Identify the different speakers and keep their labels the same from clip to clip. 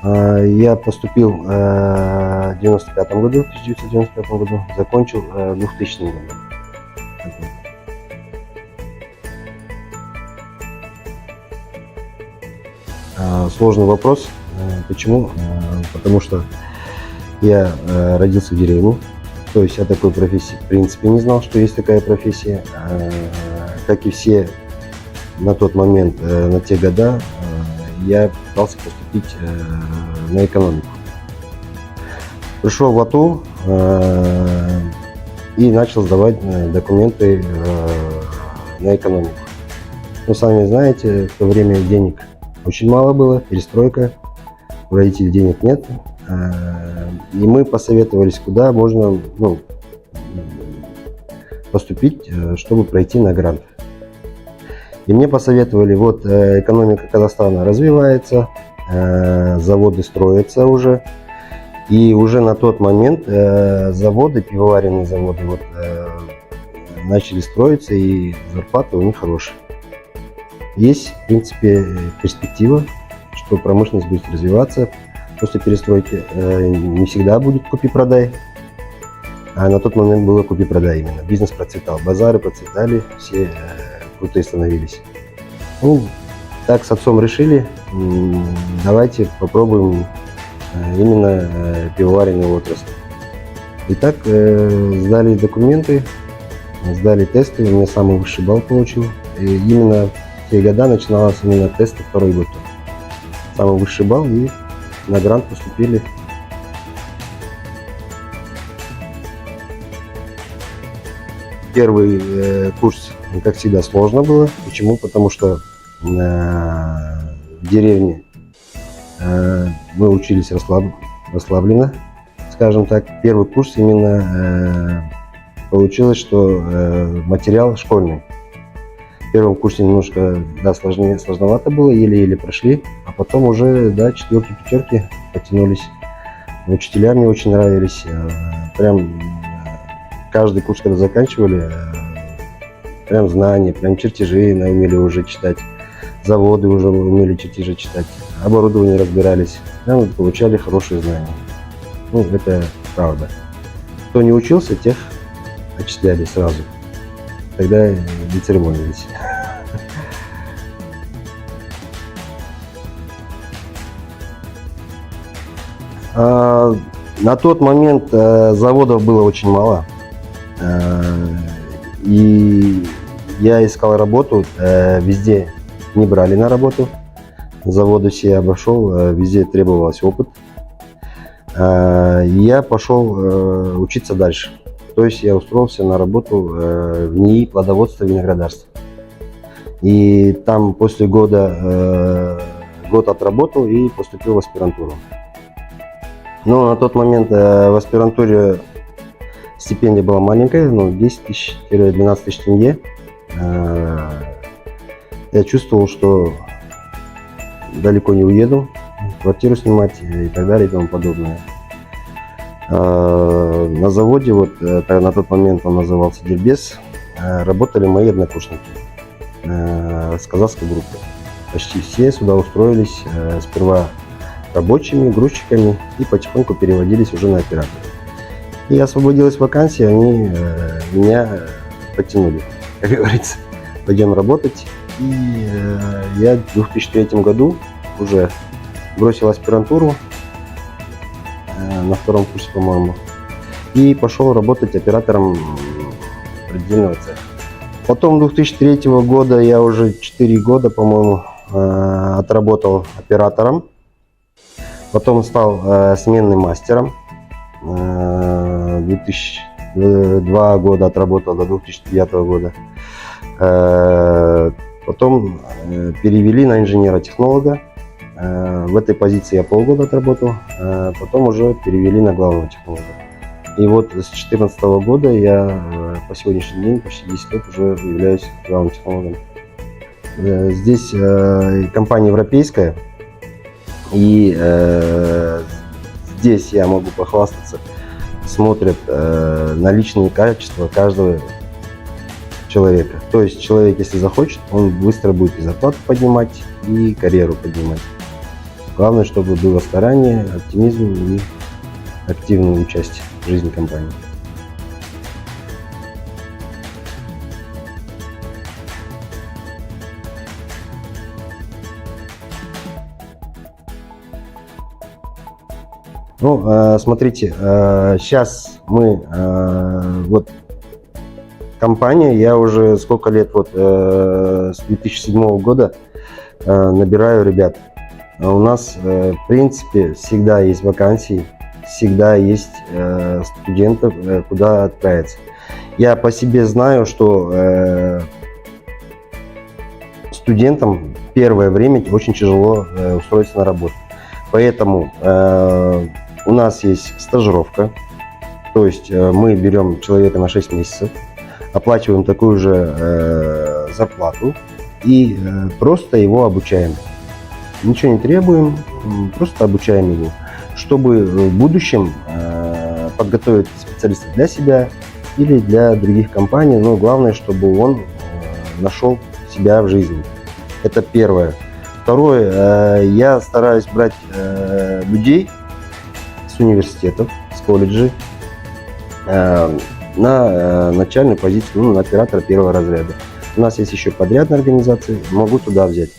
Speaker 1: Я поступил в 1995 году, закончил в 2000 году. Сложный вопрос. Почему? Потому что я родился в деревне, то есть о такой профессии в принципе не знал, что есть такая профессия. Как и все на тот момент, на те года, я пытался поступить на экономику. Пришел в АТО и начал сдавать документы на экономику. Ну, сами знаете, в то время денег очень мало было, перестройка, у родителей денег нет. И мы посоветовались, куда можно поступить, чтобы пройти на грант. И мне посоветовали, вот экономика Казахстана развивается, заводы строятся уже. И уже на тот момент заводы, пивоваренные заводы, начали строиться, и зарплаты у них хорошие. Есть, в принципе, перспектива, что промышленность будет развиваться. После перестройки не всегда будет купи-продай, а на тот момент было купи-продай именно. Бизнес процветал, базары процветали, все крутые становились. Ну, так с отцом решили, давайте попробуем именно пивоваренную отрасль. И так сдали документы, сдали тесты, у меня самый высший балл получил. И именно в те года начиналось именно тесты второй год. Самый высший балл, и на грант поступили. Первый курс, как всегда, сложно было. Почему? Потому что в деревне мы учились расслабленно, скажем так. Первый курс именно получилось, что материал школьный. В первом курсе немножко сложновато было, еле-еле прошли, а потом уже, четверки, пятерки потянулись. Учителя мне очень нравились. Прям каждый курс, когда заканчивали, прям знания, прям чертежи умели уже читать. Заводы уже умели чертежи читать, оборудование разбирались, получали хорошие знания. Ну, это правда. Кто не учился, тех отчисляли сразу. Тогда не церемонились. На тот момент заводов было очень мало. И я искал работу, везде не брали на работу. Заводы все обошел, везде требовался опыт. Я пошел учиться дальше. То есть я устроился на работу в НИИ плодоводства и виноградарства. И там после года год отработал и поступил в аспирантуру. Но на тот момент в аспирантуре стипендия была маленькая, 10 тысяч-12 тысяч тенге. Я чувствовал, что далеко не уеду, квартиру снимать и так далее и тому подобное. На заводе, на тот момент он назывался Дербес, работали мои однокурсники с казахской группы. Почти все сюда устроились сперва рабочими, грузчиками, и потихоньку переводились уже на операторов. И освободилась вакансия, они меня подтянули, как говорится, пойдем работать. И я в 2003 году уже бросил аспирантуру на втором курсе, по-моему, и пошел работать оператором предельного цеха. Потом 2003 года я уже 4 года, по-моему, отработал оператором. Потом стал сменным мастером. 2 года отработал до 2009 года. Потом перевели на инженера-технолога. В этой позиции я полгода отработал. Потом уже перевели на главного технолога. И вот с 2014 года я по сегодняшний день, почти 10 лет, уже являюсь главным технологом. Здесь компания европейская. И здесь я могу похвастаться, смотрят на личные качества каждого человека. То есть человек, если захочет, он быстро будет и зарплату поднимать, и карьеру поднимать. Главное, чтобы было старание, оптимизм и активное участие в жизни компании. Ну, смотрите, сейчас мы, вот компания, я уже сколько лет, вот с 2007 года набираю ребят. У нас, в принципе, всегда есть вакансии, всегда есть студентов, куда отправиться. Я по себе знаю, что студентам первое время очень тяжело устроиться на работу. Поэтому у нас есть стажировка, то есть мы берем человека на 6 месяцев, оплачиваем такую же зарплату и просто его обучаем. Ничего не требуем, просто обучаем его, чтобы в будущем подготовить специалиста для себя или для других компаний, но главное, чтобы он нашел себя в жизни. Это первое. Второе, я стараюсь брать людей с университетов, с колледжей на начальную позицию, ну, на оператора первого разряда. У нас есть еще подрядные организации, могу туда взять.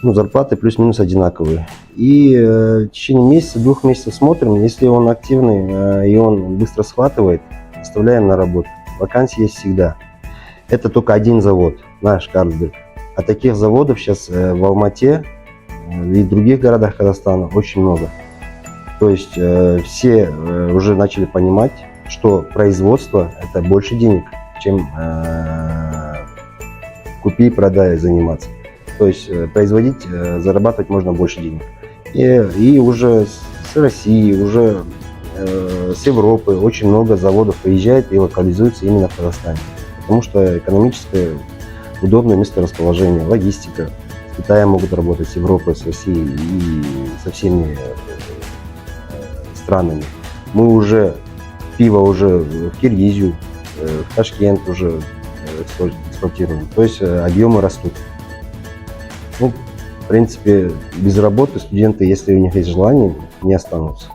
Speaker 1: Ну, зарплаты плюс-минус одинаковые. И в течение месяца, 2 месяцев смотрим, если он активный и он быстро схватывает, оставляем на работу. Вакансии есть всегда. Это только один завод, наш Карлсберг. А таких заводов сейчас в Алмате и в других городах Казахстана очень много. То есть все уже начали понимать, что производство – это больше денег, чем купи и продай заниматься. То есть производить, зарабатывать можно больше денег. И уже с России, уже с Европы очень много заводов приезжает и локализуется именно в Казахстане. Потому что экономическое удобное месторасположение, логистика. С Китаем могут работать, с Европой, с Россией и со всеми странами. Мы уже пиво уже в Киргизию, в Ташкент уже экспортируем. То есть объемы растут. Ну, в принципе, без работы студенты, если у них есть желание, не останутся.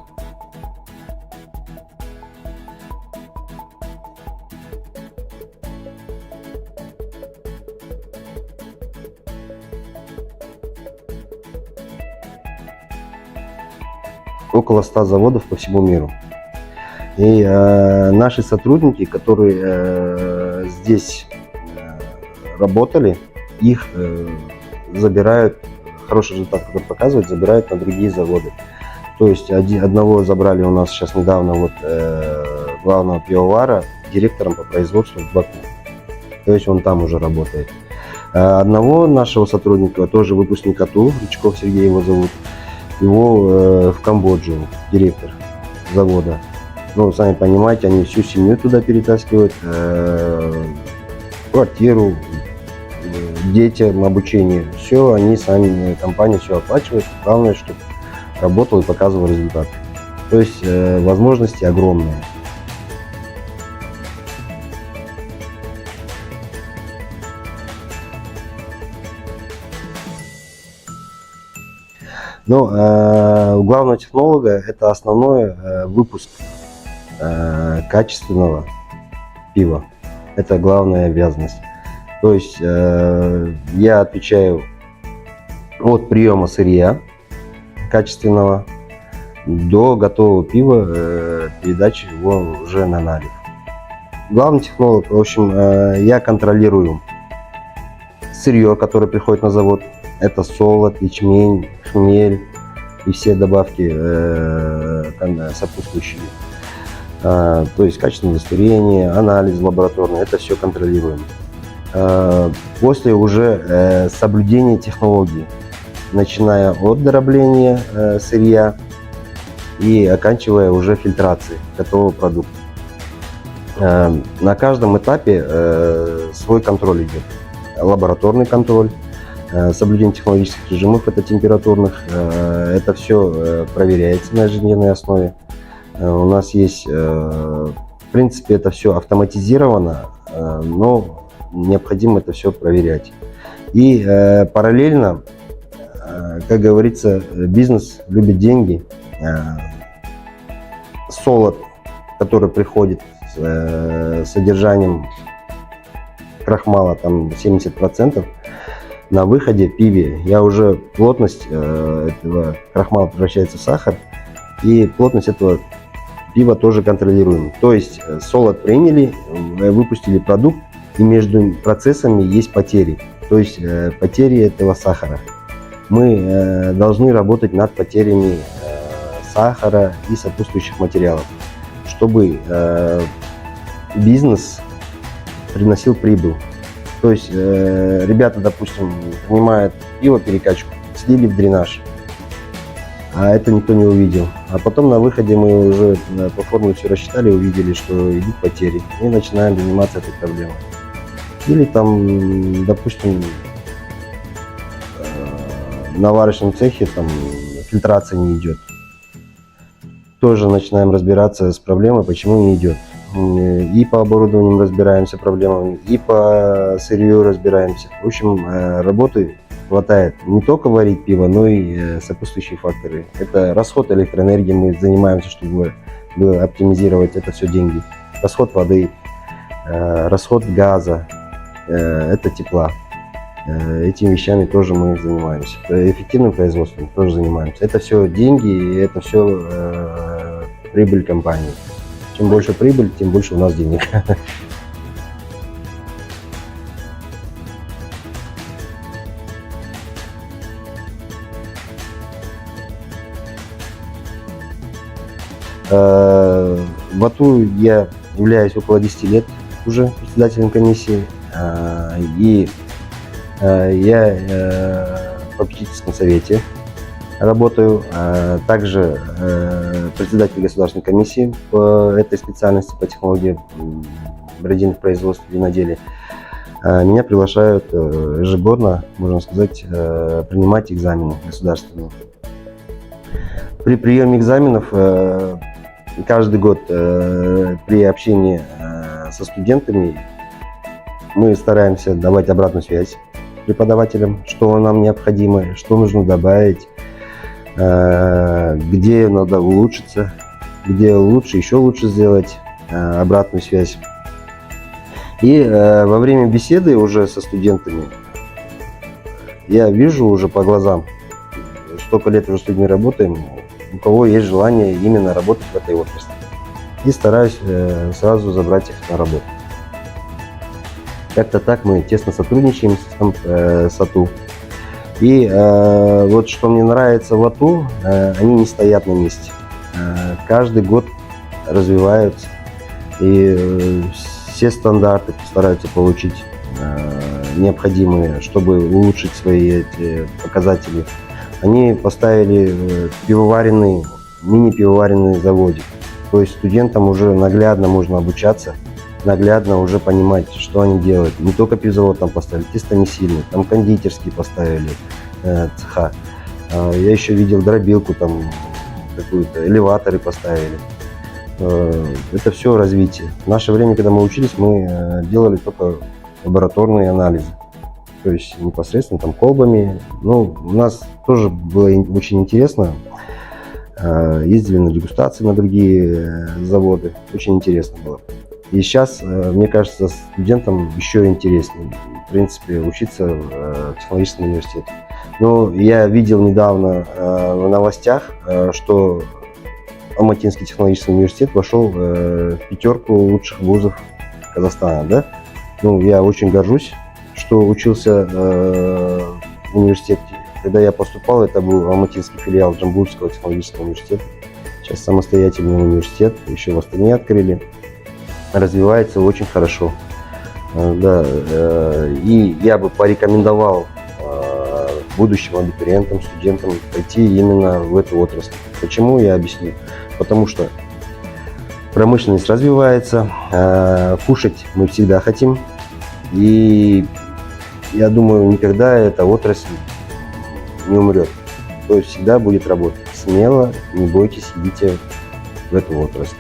Speaker 1: Около 100 заводов по всему миру. И наши сотрудники, которые здесь работали, их забирают, хороший результат, который показывает, забирают на другие заводы. То есть одного забрали у нас сейчас недавно вот, главного пивовара директором по производству в Баку. То есть он там уже работает. Одного нашего сотрудника, тоже выпускник АТУ, Рычков Сергей его зовут, его в Камбоджу, директор завода. Ну, сами понимаете, они всю семью туда перетаскивают, квартиру, детям обучение. Все, они сами, компания все оплачивает. Главное, чтобы работал и показывал результат. То есть возможности огромные. Но у главного технолога это основной выпуск качественного пива. Это главная обязанность. То есть я отвечаю от приема сырья качественного до готового пива, передачи его уже на налив. Главный технолог, в общем, я контролирую сырье, которое приходит на завод. Это солод, ячмень, хмель и все добавки сопутствующие. То есть качественное удостоверение, анализ лабораторный, это все контролируем. После уже соблюдения технологий, начиная от дробления сырья и оканчивая уже фильтрацией готового продукта. На каждом этапе свой контроль идет. Лабораторный контроль, соблюдение технологических режимов, это температурных, это все проверяется на ежедневной основе. У нас есть, в принципе, это все автоматизировано, но необходимо это все проверять. И параллельно как говорится, бизнес любит деньги. Солод, который приходит с содержанием крахмала там 70%, на выходе в пиве я уже плотность этого крахмала превращается в сахар, и плотность этого пива тоже контролируем. То есть солод приняли, выпустили продукт, и между процессами есть потери. То есть потери этого сахара. Мы должны работать над потерями сахара и сопутствующих материалов, чтобы бизнес приносил прибыль. То есть ребята, допустим, принимают пиво, перекачку, слили в дренаж, а это никто не увидел. А потом на выходе мы уже по формуле все рассчитали, увидели, что идут потери, и начинаем заниматься этой проблемой. Или там, допустим, на варочном цехе там фильтрация не идет. Тоже начинаем разбираться с проблемой, почему не идет. И по оборудованию разбираемся проблемами, и по сырью разбираемся. В общем, работы хватает не только варить пиво, но и сопутствующие факторы. Это расход электроэнергии, мы занимаемся, чтобы оптимизировать это все деньги. Расход воды, расход газа, это тепла. Этими вещами тоже мы занимаемся. Эффективным производством тоже занимаемся. Это все деньги, и это все прибыль компании. Чем больше прибыль, тем больше у нас денег. В АТУ я являюсь около 10 лет уже председателем комиссии. И я в попечительском совете работаю, также председатель государственной комиссии по этой специальности, по технологии бродильных производств и виноделия. Меня приглашают ежегодно, можно сказать, принимать экзамены государственные. При приеме экзаменов каждый год при общении со студентами мы стараемся давать обратную связь преподавателям, что нам необходимо, что нужно добавить, где надо улучшиться, где лучше, еще лучше сделать, обратную связь. И во время беседы уже со студентами я вижу уже по глазам, столько лет уже с людьми работаем, у кого есть желание именно работать в этой отрасли. И стараюсь сразу забрать их на работу. Как-то так мы тесно сотрудничаем с АТУ. И вот что мне нравится в АТУ, они не стоят на месте. Каждый год развиваются, и все стандарты стараются получить необходимые, чтобы улучшить свои эти показатели. Они поставили пивоваренный, мини-пивоваренный заводик. То есть студентам уже наглядно можно обучаться, наглядно уже понимать, что они делают. Не только пивзавод там поставили, тестомесильный, там кондитерские поставили цеха. Я еще видел дробилку там какую-то, элеваторы поставили. Это все развитие. В наше время, когда мы учились, мы делали только лабораторные анализы. То есть непосредственно там колбами. Ну, у нас тоже было очень интересно. Ездили на дегустации на другие заводы. Очень интересно было. И сейчас, мне кажется, студентам еще интереснее, в принципе, учиться в технологическом университете. Но я видел недавно в новостях, что Алматинский технологический университет вошел в 5 лучших вузов Казахстана. Да? Ну, я очень горжусь, что учился в университете. Когда я поступал, это был алматинский филиал Джамбульского технологического университета. Сейчас самостоятельный университет, еще в Астане открыли. Развивается очень хорошо. Да, и я бы порекомендовал будущим абитуриентам, студентам пойти именно в эту отрасль. Почему, я объясню. Потому что промышленность развивается, кушать мы всегда хотим. И я думаю, никогда эта отрасль не умрет. То есть всегда будет работать. Смело, не бойтесь, идите в эту отрасль.